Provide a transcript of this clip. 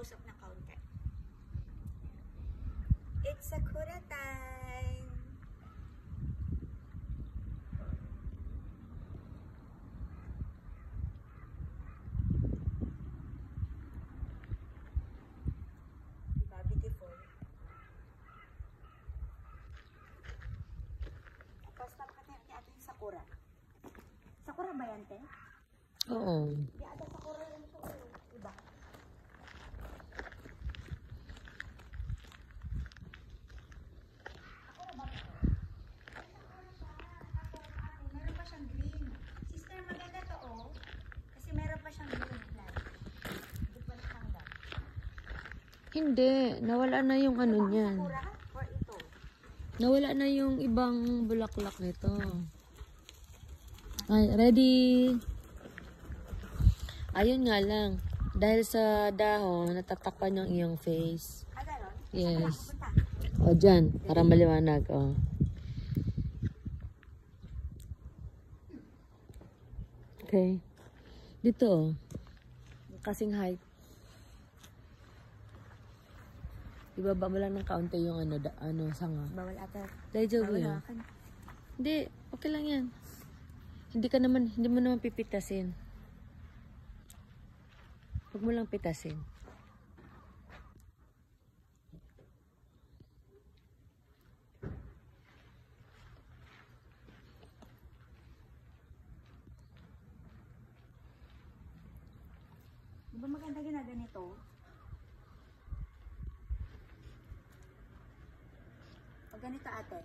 close up ng kaunti. It's Sakura time! Diba? Beautiful. Tapos napakatay niya ito yung Sakura. Sakura ba yan, te? Oo. Di ada Sakura rin ito. Diba? Sakura ba ito? Meron pa siyang green. Sister, maganda to, oh. Kasi meron pa siyang green plant. Hindi pa natanggal. Hindi. Nawala na yung ano niyan. Sakura or ito? Nawala na yung ibang bulaklak nito. Ay, ready. Ayun nga lang. Dahil sa dahon, natatakpan yung iyong face. Ah, ganon? Yes. Punta. O, dyan. Para maliwanag. O. Okay. Dito, o. Kasing height. Ibaba mo lang ng kaunti yung sanga. Bawal ata. Dahil joke Bawal yun. hawakan. Hindi. Okay lang yan. Hindi mo naman pipitasin. Huwag mo lang pitasin. Di ba maganda ginaganito? Pag ganito ate.